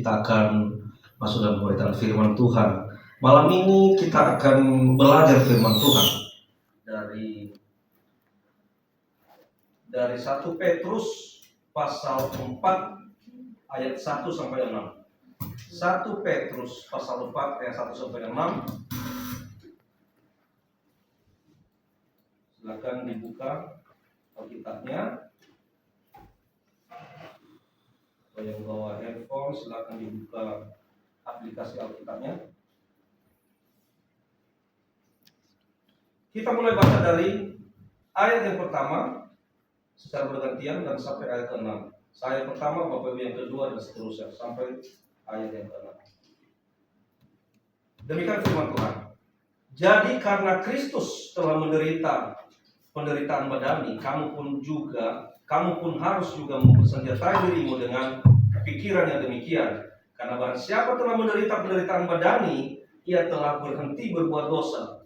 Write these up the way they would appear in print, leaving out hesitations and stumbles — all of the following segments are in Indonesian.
kita akan masuk dalam pemberitaan firman Tuhan. Malam ini kita akan belajar firman Tuhan dari 1 Petrus pasal 4 ayat 1 sampai 6. 1 Petrus pasal 4 ayat 1 sampai 6. Silakan dibuka Alkitabnya. Yang bawa handphone silakan dibuka aplikasi Alkitabnya. Kita mulai baca dari ayat yang pertama secara bergantian dan sampai ayat ke-6. Saya pertama, Bapak Ibu yang kedua, dan seterusnya sampai ayat yang ke-6. Demikian firman Tuhan. Jadi karena Kristus telah menderita penderitaan badani, kamu pun harus juga mempersenjatai dirimu dengan pikiran yang demikian. Karena barang siapa telah menderita penderitaan badani, ia telah berhenti berbuat dosa.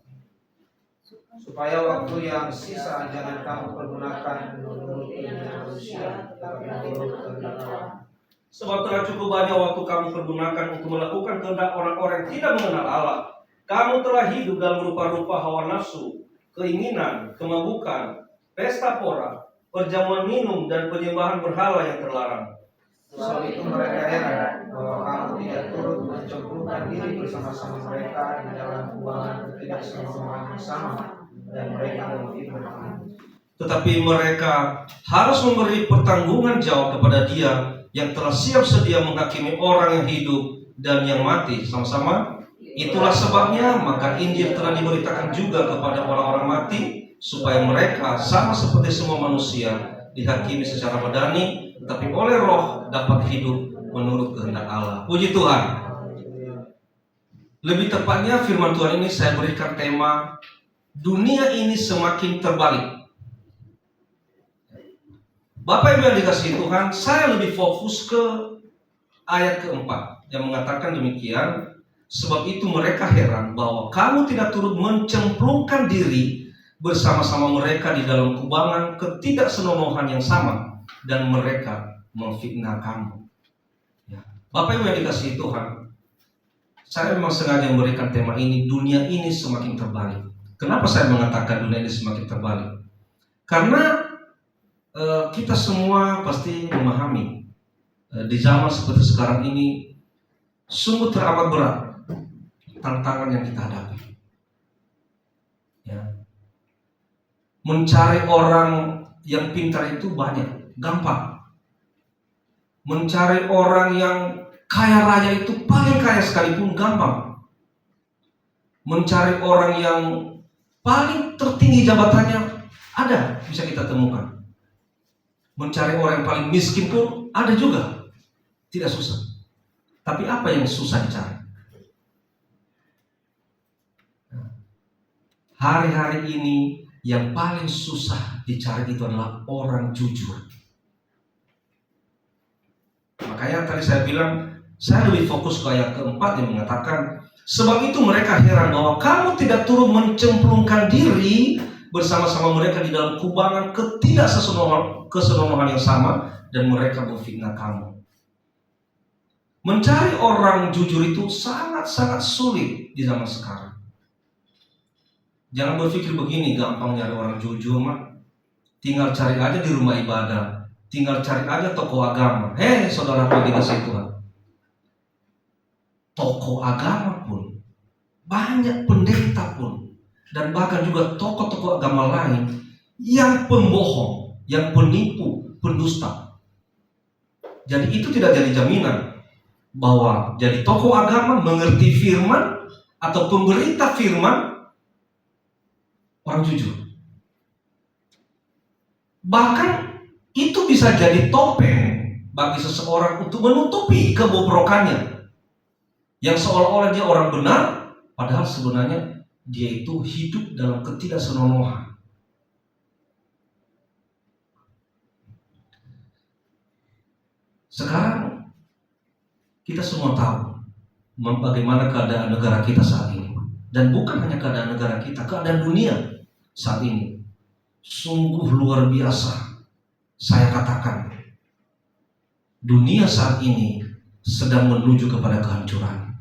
Supaya waktu yang sisa jangan kamu pergunakan menurut manusia, tetapi menurut kehendak Allah. Sebab telah cukup banyak waktu kamu pergunakan untuk melakukan kehendak orang-orang yang tidak mengenal Allah. Kamu telah hidup dalam rupa-rupa hawa nafsu, keinginan, kemabukan, pesta pora, perjamuan minum, dan penyembahan berhala yang terlarang. Sebab itu mereka heran bahwa kamu tidak turut mencemplungkan diri bersama-sama mereka di dalam kubangan ketidaksenonohan yang sama, dan mereka memfirman Tuhan. Tetapi mereka harus memberi pertanggungan jawab kepada Dia yang telah siap sedia menghakimi orang yang hidup dan yang mati sama-sama. Itulah sebabnya maka Injil telah diberitakan juga kepada orang-orang mati, supaya mereka sama seperti semua manusia dihakimi secara badani, tetapi oleh Roh dapat hidup menurut kehendak Allah. Puji Tuhan. Lebih tepatnya firman Tuhan ini saya berikan tema dunia ini semakin terbalik. Bapak Ibu yang dikasihi Tuhan, saya lebih fokus ke ayat keempat yang mengatakan demikian. Sebab itu mereka heran bahwa kamu tidak turut mencemplungkan diri bersama-sama mereka di dalam kubangan ketidaksenonohan yang sama, dan mereka memfitnah kamu. Ya. Bapak Ibu yang dikasihi Tuhan, saya memang sengaja memberikan tema ini, dunia ini semakin terbalik. Kenapa saya mengatakan dunia ini semakin terbalik? Karena kita semua pasti memahami di zaman seperti sekarang ini sungguh teramat berat tantangan yang kita hadapi. Ya. Mencari orang yang pintar itu banyak, gampang. Mencari orang yang kaya raya itu paling kaya sekalipun gampang. Mencari orang yang paling tertinggi jabatannya ada, bisa kita temukan. Mencari orang yang paling miskin pun ada juga, tidak susah. Tapi apa yang susah dicari? Hari-hari ini yang paling susah dicari itu adalah orang jujur. Makanya tadi saya bilang, saya lebih fokus ke ayat keempat yang mengatakan, sebab itu mereka heran bahwa kamu tidak turut mencemplungkan diri bersama-sama mereka di dalam kubangan ketidaksenonohan yang sama, dan mereka memfitnah kamu. Mencari orang jujur itu sangat-sangat sulit di zaman sekarang. Jangan berpikir begini, gampang nyari orang jujur mah. Tinggal cari aja di rumah ibadah, tinggal cari aja tokoh agama. Saudara dikasihi Tuhan, tokoh agama pun, banyak pendeta pun, dan bahkan juga tokoh-tokoh agama lain yang pembohong, yang penipu, pendusta. Jadi itu tidak jadi jaminan bahwa jadi tokoh agama, mengerti firman atau pemberita firman orang jujur. Bahkan itu bisa jadi topeng bagi seseorang untuk menutupi kebobrokannya, yang seolah-olah dia orang benar, padahal sebenarnya dia itu hidup dalam ketidaksenonohan. Sekarang kita semua tahu bagaimana keadaan negara kita saat ini. Dan bukan hanya keadaan negara kita, keadaan dunia saat ini sungguh luar biasa. Saya katakan, dunia saat ini sedang menuju kepada kehancuran.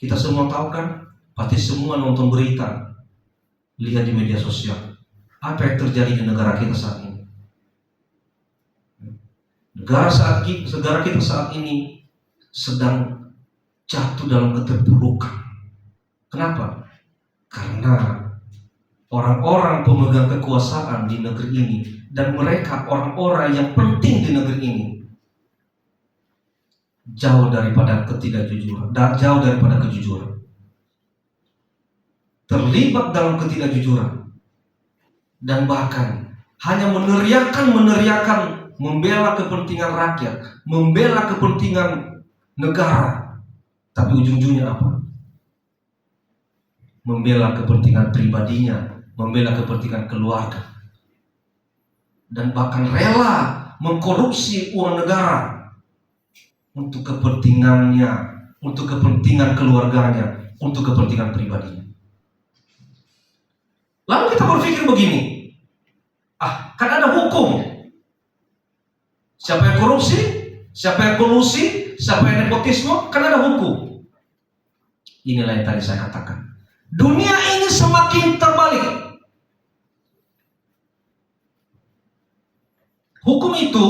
Kita semua tahu kan, pasti semua nonton berita, lihat di media sosial, apa yang terjadi di negara kita saat ini. Negara kita saat ini sedang jatuh dalam keterpurukan. Kenapa? Karena orang-orang pemegang kekuasaan di negeri ini dan mereka orang-orang yang penting di negeri ini jauh daripada ketidakjujuran dan jauh daripada kejujuran, terlibat dalam ketidakjujuran, dan bahkan hanya meneriakan membela kepentingan rakyat, membela kepentingan negara, tapi ujung-ujungnya apa? Membela kepentingan pribadinya, membela kepentingan keluarga, dan bahkan rela mengkorupsi uang negara untuk kepentingannya, untuk kepentingan keluarganya, untuk kepentingan pribadinya. Lalu kita berpikir begini, kan ada hukum. Siapa yang korupsi, siapa yang kolusi, siapa yang nepotisme, kan ada hukum. Inilah yang tadi saya katakan. Dunia ini semakin terbalik. Hukum itu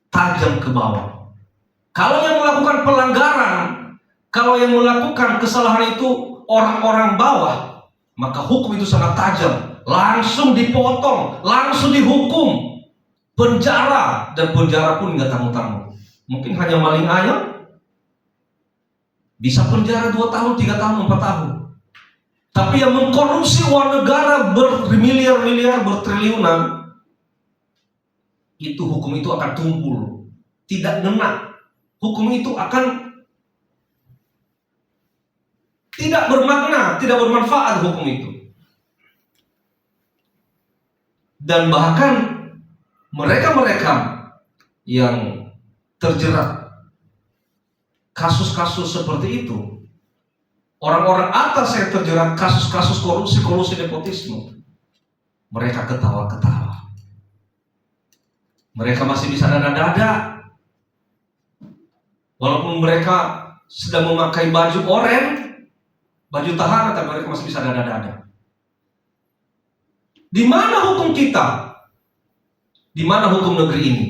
tajam ke bawah. Kalau yang melakukan pelanggaran, kalau yang melakukan kesalahan itu orang-orang bawah, maka hukum itu sangat tajam. Langsung dipotong, langsung dihukum. Penjara, dan penjara pun nggak tanggung-tanggung. Mungkin hanya maling ayam, bisa penjara 2 tahun, 3 tahun, 4 tahun. Tapi yang mengkorupsi uang negara bermiliar-miliar, bertriliunan, itu hukum itu akan tumpul, tidak ngena. Hukum itu akan tidak bermakna, tidak bermanfaat hukum itu. Dan bahkan mereka-mereka yang terjerat kasus-kasus seperti itu, orang-orang atas yang terjerat kasus-kasus korupsi, nepotisme, mereka ketawa-ketawa. Mereka masih bisa dada-dada. Walaupun mereka sedang memakai baju oranye, baju tahanan, tapi mereka masih bisa dada-dada. Di mana hukum kita? Di mana hukum negeri ini?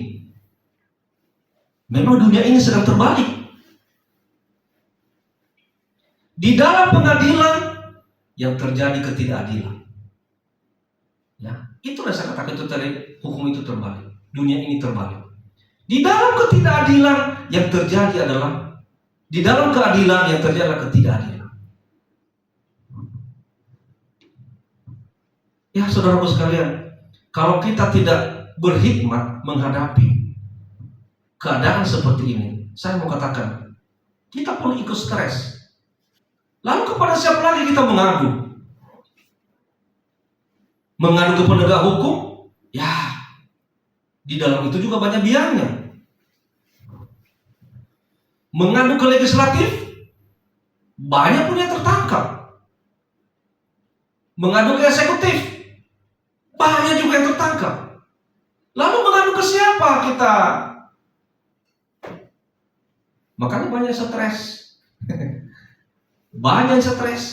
Memang dunia ini sedang terbalik. Di dalam pengadilan yang terjadi ketidakadilan. Ya, itulah saya katakan itu tadi, hukum itu terbalik. Dunia ini terbalik. Di dalam ketidakadilan yang terjadi adalah, di dalam keadilan yang terjadi adalah ketidakadilan. Ya, saudaraku sekalian, kalau kita tidak berhikmat menghadapi keadaan seperti ini, saya mau katakan, kita perlu ikut stres. Lalu kepada siapa lagi kita mengadu? Mengadu ke penegak hukum? Ya, di dalam itu juga banyak biangnya. Mengadu ke legislatif? Banyak pun yang tertangkap. Mengadu ke eksekutif? Banyak juga yang tertangkap. Lalu mengadu ke siapa kita? Makanya banyak stres. Banyak stres.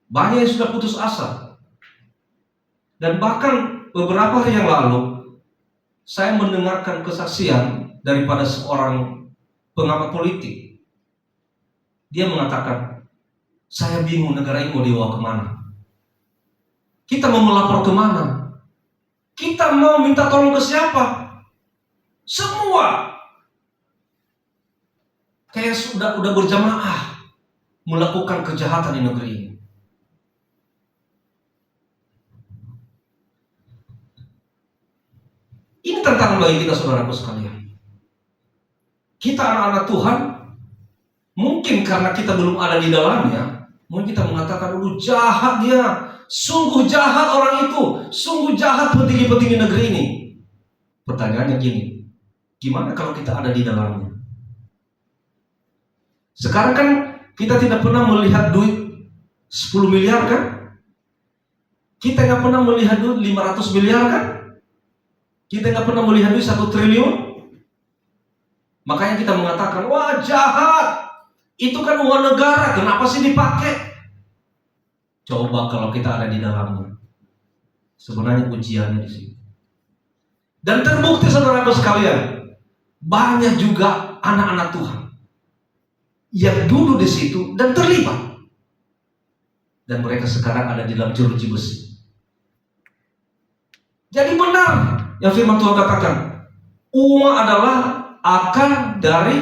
Banyak yang sudah putus asa. Dan bahkan beberapa hari yang lalu saya mendengarkan kesaksian daripada seorang pengamat politik. Dia mengatakan, saya bingung negara ini mau dibawa kemana. Kita mau melapor kemana? Kita mau minta tolong ke siapa? Semua kayak udah berjamaah melakukan kejahatan di negeri ini. Ini tantangan bagi kita, saudaraku sekalian. Kita anak-anak Tuhan, mungkin karena kita belum ada di dalamnya, mungkin kita mengatakan, jahat dia, sungguh jahat orang itu, sungguh jahat petinggi-petinggi negeri ini. Pertanyaannya gini, gimana kalau kita ada di dalamnya? Sekarang kan kita tidak pernah melihat duit 10 miliar kan? Kita nggak pernah melihat duit 500 miliar kan? Kita nggak pernah melihat duit 1 triliun. Makanya kita mengatakan, wah jahat. Itu kan uang negara, kenapa sih dipakai? Coba kalau kita ada di dalamnya. Sebenarnya ujiannya di sini. Dan terbukti saudaraku sekalian, banyak juga anak-anak Tuhan yang duduk di situ dan terlibat. Dan mereka sekarang ada di dalam jeruji besi. Jadi benar yang firman Tuhan katakan, uang adalah akar dari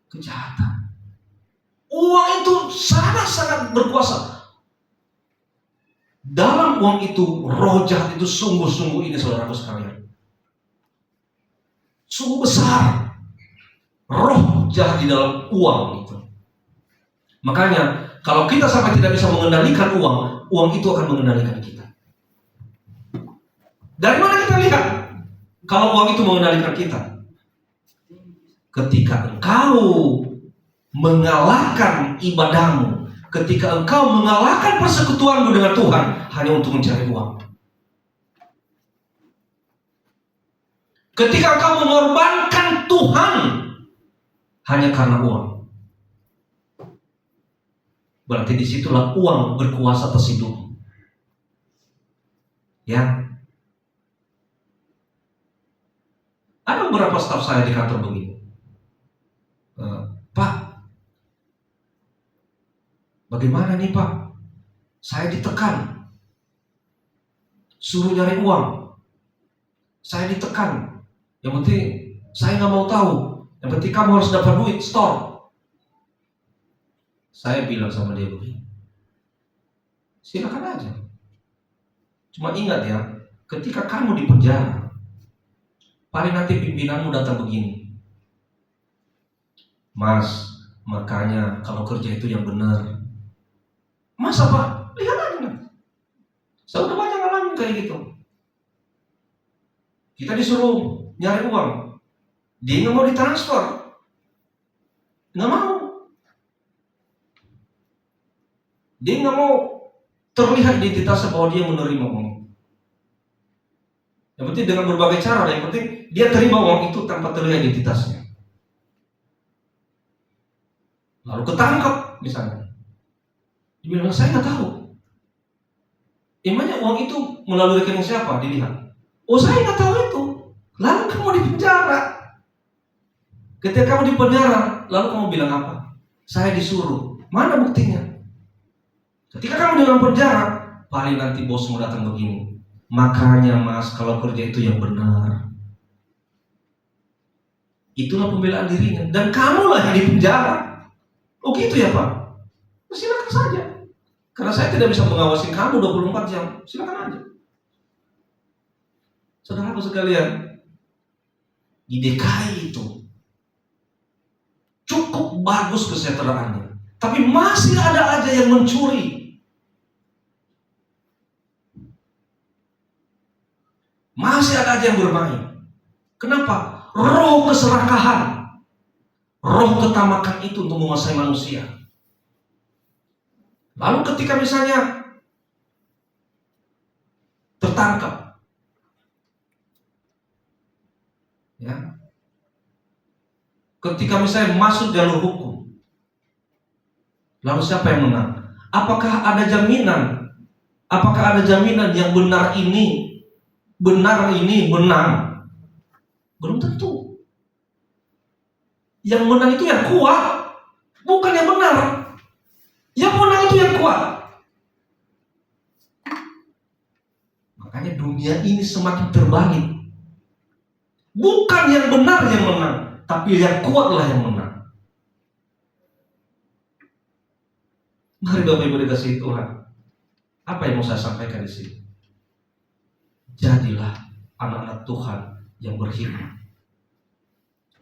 kejahatan. Uang itu sangat-sangat berkuasa. Dalam uang itu, roh jahat itu sungguh-sungguh ini saudaraku sekalian. Sungguh besar roh jahat di dalam uang itu. Makanya kalau kita sampai tidak bisa mengendalikan uang, uang itu akan mengendalikan kita. Dari mana kita lihat kalau uang itu mengendalikan kita? Ketika engkau mengalahkan ibadahmu, ketika engkau mengalahkan persekutuanmu dengan Tuhan hanya untuk mencari uang. Ketika engkau mengorbankan Tuhan hanya karena uang, berarti disitulah uang berkuasa atas hidupmu. Ya, ada beberapa staf saya di kantor begini, Pak, bagaimana nih Pak? Saya ditekan, suruh nyari uang. Saya ditekan. Yang penting saya nggak mau tahu. Yang penting kamu harus dapat duit, store. Saya bilang sama dia begini, silakan aja. Cuma ingat ya, ketika kamu di penjara, paling nanti pimpinanmu datang begini, Mas, makanya kalau kerja itu yang benar. Mas apa? Lihat aja nanti. Saya udah banyak ngalamin kayak gitu. Kita disuruh nyari uang, dia nggak mau ditransfer, nggak mau. Dia nggak mau terlihat identitasnya bahwa dia menerima uang. Yang penting dengan berbagai cara, yang penting dia terima uang itu tanpa terlihat identitasnya. Lalu ketangkap misalnya, dia bilang saya nggak tahu. Emangnya uang itu melalui rekening siapa? Dilihat. Oh saya nggak tahu itu. Lalu kamu di penjara. Ketika kamu di penjara, lalu kamu bilang apa? Saya disuruh. Mana buktinya? Ketika kamu di dalam penjara, paling nanti bosmu datang begini. Makanya Mas, kalau kerja itu yang benar. Itulah pembelaan dirinya. Dan kamulah yang di penjara. Oh gitu ya Pak? Silakan saja. Karena saya tidak bisa mengawasi kamu 24 jam. Silakan aja. Saudara sekalian, di DKI itu cukup bagus kesejahteraannya, tapi masih ada aja yang mencuri. Masih ada aja yang bermain. Kenapa? Roh keserakahan, roh ketamakan itu untuk menguasai manusia. Lalu ketika misalnya tertangkap, ya, ketika misalnya masuk jalur hukum, lalu siapa yang menang? Apakah ada jaminan? Apakah ada jaminan yang benar ini menang? Belum tentu. Yang menang itu yang kuat, bukan yang benar. Yang menang itu yang kuat. Makanya dunia ini semakin terbalik. Bukan yang benar yang menang, tapi yang kuatlah yang menang. Mari Bapak Ibu dikasihi Tuhan. Apa yang mau saya sampaikan di sini? Jadilah anak-anak Tuhan yang berhikmat.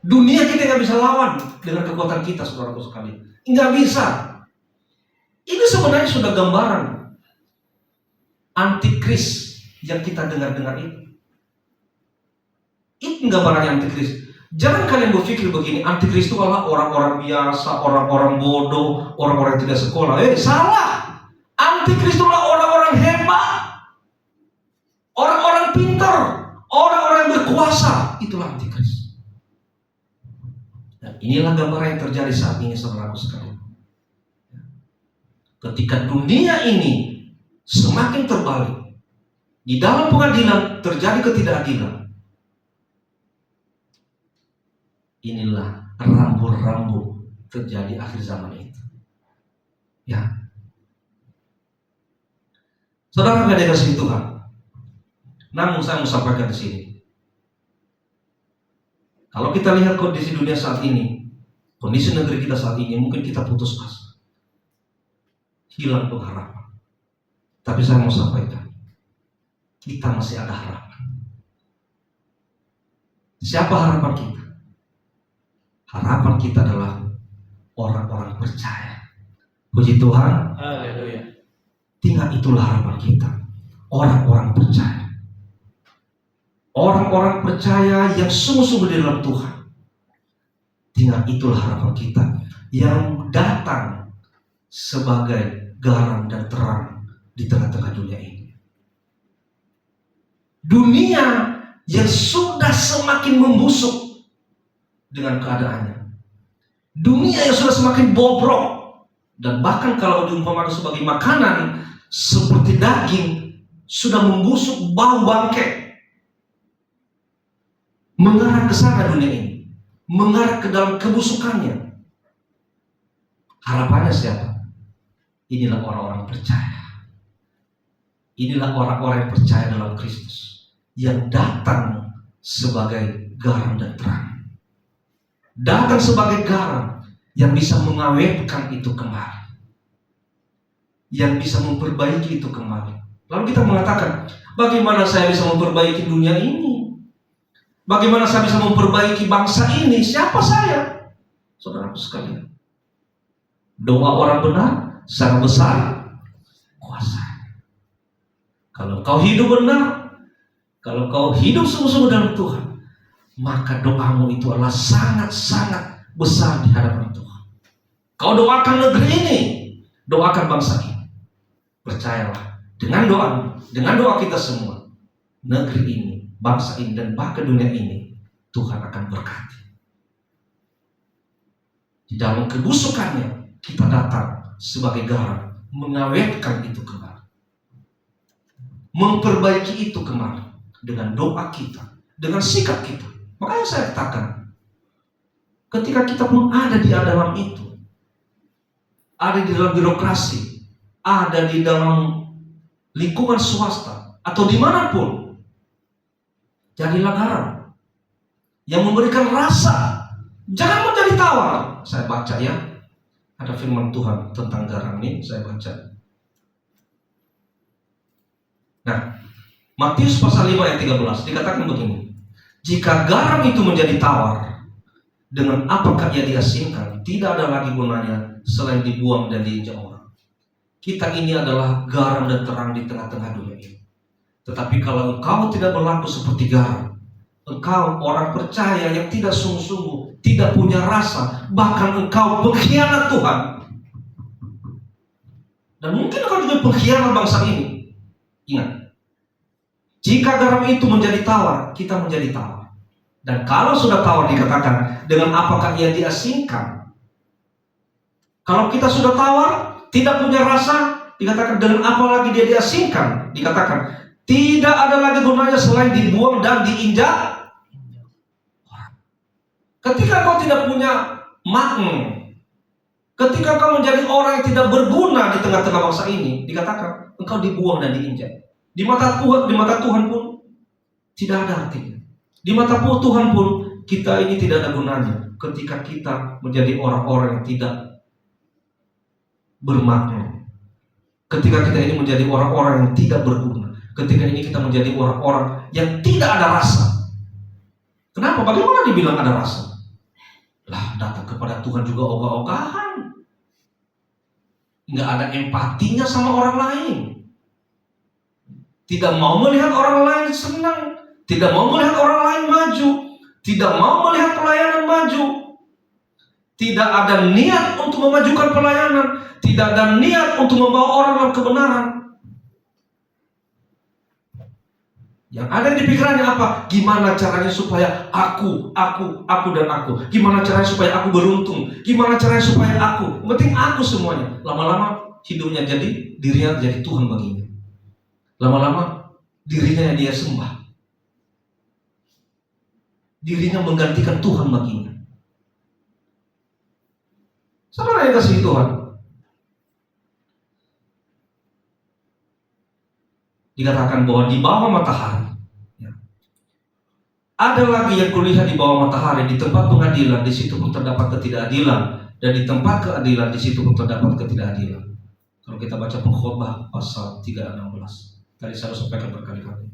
Dunia kita nggak bisa lawan dengan kekuatan kita, saudaraku sekalian. Nggak bisa. Ini sebenarnya sudah gambaran antikris yang kita dengar-dengar itu. Itu gambarannya antikris. Jangan kalian berpikir begini, antikris itu adalah orang-orang biasa, orang-orang bodoh, orang-orang yang tidak sekolah. Salah. Antikris itu adalah orang-orang hebat, orang-orang pintar, Orang-orang yang berkuasa, itulah antikris. Dan inilah gambaran yang terjadi saat ini, saudaraku sekalian. Ketika dunia ini semakin terbalik, di dalam pengadilan terjadi ketidakadilan, inilah rambu-rambu terjadi akhir zaman itu. Ya, saudara gak dikasih Tuhan. Namun saya mau sampaikan di sini. Kalau kita lihat kondisi dunia saat ini, kondisi negeri kita saat ini, mungkin kita putus asa, hilang pengharapan. Tapi saya mau sampaikan, kita masih ada harapan. Siapa harapan kita? Harapan kita adalah orang-orang percaya. Puji Tuhan. Haleluya. Tinggal itulah harapan kita, orang-orang percaya. Orang-orang percaya yang sungguh-sungguh di dalam Tuhan. Tinggal itulah harapan kita, yang datang sebagai garam dan terang di tengah-tengah dunia ini. Dunia yang sudah semakin membusuk dengan keadaannya. Dunia yang sudah semakin bobrok. Dan bahkan kalau diumpamakan sebagai makanan seperti daging, sudah membusuk, bau bangkai. Mengarah ke sana dunia ini, mengarah ke dalam kebusukannya. Harapannya siapa? Inilah orang-orang percaya. Inilah orang-orang yang percaya dalam Kristus, yang datang sebagai garam dan terang. Datang sebagai garam yang bisa mengawetkan itu kembali, yang bisa memperbaiki itu kembali. Lalu kita mengatakan, bagaimana saya bisa memperbaiki dunia ini? Bagaimana saya bisa memperbaiki bangsa ini? Siapa saya? Saudaraku sekalian, doa orang benar sangat besar kuasa. Kalau kau hidup benar, kalau kau hidup sungguh-sungguh dalam Tuhan, maka doamu itu adalah sangat-sangat besar di hadapan Tuhan. Kau doakan negeri ini, doakan bangsa ini. Percayalah, dengan doa kita semua, negeri ini, bangsa ini, dan bahkan dunia ini, Tuhan akan berkati. Di dalam kebusukannya, kita datang sebagai garam, mengawetkan itu kembali, memperbaiki itu kembali dengan doa kita, dengan sikap kita. Makanya saya katakan, ketika kita pun ada di dalam itu, ada di dalam birokrasi, ada di dalam lingkungan swasta, atau dimanapun, jadilah garam yang memberikan rasa, jangan menjadi tawar. Saya baca ya, ada firman Tuhan tentang garam ini, saya baca. Nah, Matius pasal 5 ayat 13 dikatakan begini, jika garam itu menjadi tawar, dengan apakah ia diasinkan? Tidak ada lagi gunanya selain dibuang dan diinjak orang. Kita ini adalah garam dan terang di tengah-tengah dunia ini. Tetapi kalau engkau tidak berlaku seperti garam, engkau orang percaya yang tidak sungguh-sungguh, tidak punya rasa, bahkan engkau pengkhianat Tuhan. Dan mungkin engkau juga pengkhianat bangsa ini. Ingat, jika garam itu menjadi tawar, kita menjadi tawar. Dan kalau sudah tawar, dikatakan, dengan apakah ia diasingkan? Kalau kita sudah tawar, tidak punya rasa, dikatakan, dengan apa lagi dia diasingkan? Dikatakan, tidak ada lagi gunanya selain dibuang dan diinjak. Ketika kau tidak punya makna, ketika kau menjadi orang yang tidak berguna di tengah-tengah bangsa ini, dikatakan engkau dibuang dan diinjak. Di mata Tuhan pun tidak ada artinya. Di mata Tuhan pun kita ini tidak ada gunanya ketika kita menjadi orang-orang yang tidak bermakna. Ketika kita ini menjadi orang-orang yang tidak berguna. Ketika ini kita menjadi orang-orang yang tidak ada rasa. Kenapa? Bagaimana dibilang ada rasa? Lah, datang kepada Tuhan juga ogah-ogahan. Nggak ada empatinya sama orang lain. Tidak mau melihat orang lain senang. Tidak mau melihat orang lain maju. Tidak mau melihat pelayanan maju. Tidak ada niat untuk memajukan pelayanan. Tidak ada niat untuk membawa orang dalam kebenaran. Yang ada di pikirannya apa? Gimana caranya supaya aku, dan aku. Gimana caranya supaya aku beruntung? Gimana caranya supaya aku? Yang penting aku semuanya. Lama-lama hidupnya jadi, dirinya jadi Tuhan baginya. Lama-lama dirinya dia sembah. Dirinya menggantikan Tuhan baginya. Saudara yang kasih Tuhan, dikatakan bahwa di bawah matahari, ya, ada lagi yang kulihat di bawah matahari, di tempat pengadilan, di situ pun terdapat ketidakadilan, dan di tempat keadilan, di situ pun terdapat ketidakadilan. Kalau kita baca Pengkhotbah pasal 3:16, tadi saya sampaikan berkali-kali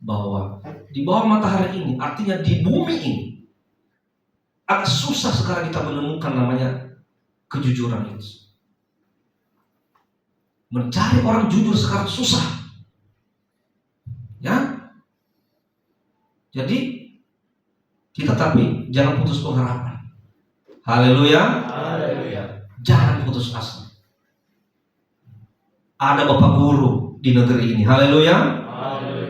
bahwa di bawah matahari ini, artinya di bumi ini, agak susah sekarang kita menemukan namanya kejujuran itu. Mencari orang jujur sekarang susah. Ya, jadi kita tapi jangan putus pengharapan. Haleluya. Jangan putus asa. Ada Bapak Guru di negeri ini. Haleluya.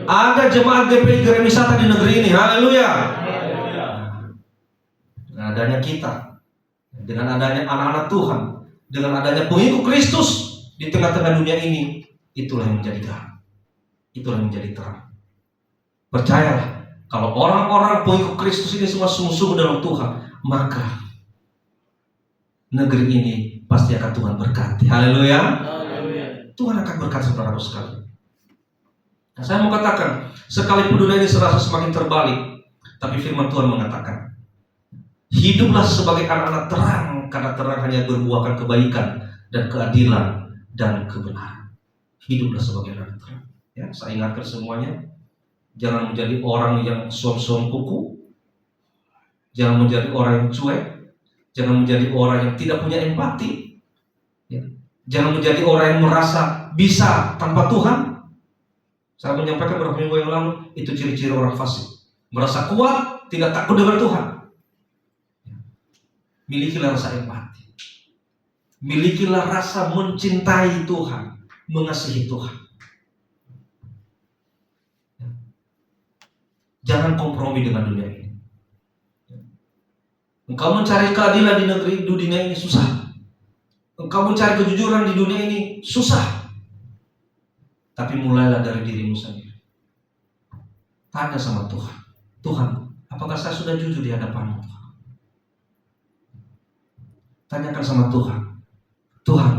Ada jemaat GPI Geremisata di negeri ini. Haleluya. Dengan adanya kita, dengan adanya anak-anak Tuhan, dengan adanya pengikut Kristus di tengah-tengah dunia ini, itulah yang menjadi terang. Itulah yang menjadi terang. Percayalah, kalau orang-orang pengikut Kristus ini semua sungguh-sungguh dalam Tuhan, maka negeri ini pasti akan Tuhan berkati. Haleluya. Tuhan akan berkati saudaraku sekali. Nah, saya mau katakan, sekalipun dunia ini serasa semakin terbalik, tapi firman Tuhan mengatakan, hiduplah sebagai anak-anak terang, karena terang hanya berbuahkan kebaikan dan keadilan dan kebenaran. Hiduplah sebagai anak terang. Ya, saya ingatkan semuanya, jangan menjadi orang yang suam-suam kuku, jangan menjadi orang yang cuek, jangan menjadi orang yang tidak punya empati, ya. Jangan menjadi orang yang merasa bisa tanpa Tuhan. Saya menyampaikan beberapa minggu yang lalu, itu ciri-ciri orang fasik. Merasa kuat, tidak takut dengan Tuhan. Milikilah rasa empati, milikilah rasa mencintai Tuhan, mengasihi Tuhan. Jangan kompromi dengan dunia ini. Engkau mencari keadilan di negeri dunia ini susah. Engkau mencari kejujuran di dunia ini susah. Tapi mulailah dari dirimu sendiri. Tanya sama Tuhan. Tuhan, apakah saya sudah jujur di hadapan-Mu? Tanyakan sama Tuhan. Tuhan,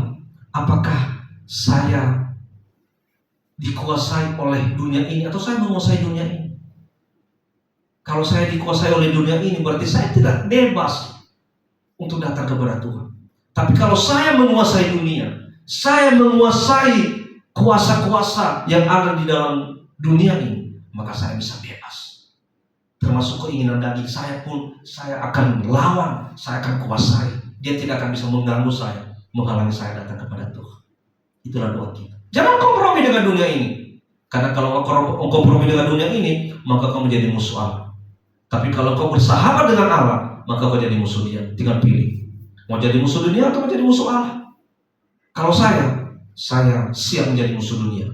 apakah saya dikuasai oleh dunia ini atau saya menguasai dunia ini? Kalau saya dikuasai oleh dunia ini, berarti saya tidak bebas untuk datang kepada Tuhan. Tapi kalau saya menguasai dunia, saya menguasai kuasa-kuasa yang ada di dalam dunia ini, maka saya bisa bebas. Termasuk keinginan daging saya pun, saya akan melawan, saya akan kuasai. Dia tidak akan bisa mengganggu saya, menghalangi saya datang kepada Tuhan. Itulah doa kita. Jangan kompromi dengan dunia ini. Karena kalau kau kompromi dengan dunia ini, maka kau menjadi musuh Allah. Tapi kalau kau bersahabat dengan Allah, maka kau jadi musuh dia. Tinggal pilih. Mau jadi musuh dunia atau menjadi musuh Allah? Kalau saya siap menjadi musuh dunia.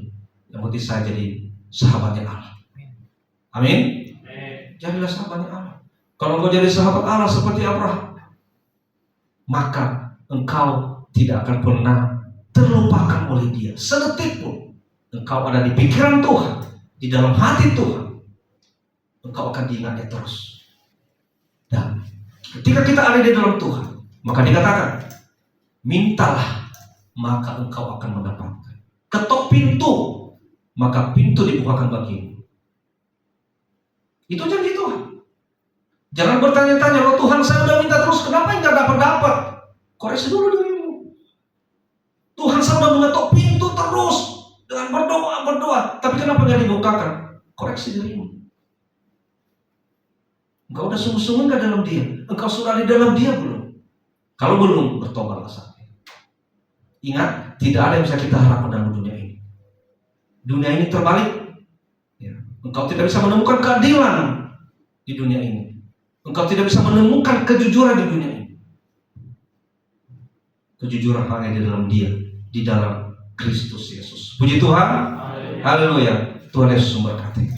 Yang penting saya jadi sahabatnya Allah. Amin. Jadilah sahabatnya Allah. Kalau kau jadi sahabat Allah seperti Abraham, maka engkau tidak akan pernah terlupakan oleh Dia sedetik pun. Engkau ada di pikiran Tuhan, di dalam hati Tuhan. Engkau akan diingatnya terus. Dan ketika kita ada di dalam Tuhan, maka dikatakan, mintalah, maka engkau akan mendapatkan. Ketok pintu, maka pintu dibukakan bagimu. Itu janji Tuhan. Jangan bertanya-tanya, loh Tuhan saya udah minta terus, kenapa enggak dapat-dapat? Koreksi dulu dirimu. Tuhan saya udah mengetok pintu terus dengan berdoa, tapi kenapa enggak dibukakan? Koreksi dirimu. Engkau udah sungguh-sungguh enggak dalam Dia? Engkau sudah di dalam Dia belum? Kalau belum, bertobatlah saatnya. Ingat, tidak ada yang bisa kita harapkan dalam dunia ini. Dunia ini terbalik. Ya. Engkau tidak bisa menemukan keadilan di dunia ini. Engkau tidak bisa menemukan kejujuran di dunia ini. Kejujuran hanya di dalam Dia, di dalam Kristus Yesus. Puji Tuhan. Haleluya. Tuhan Yesus memberkati.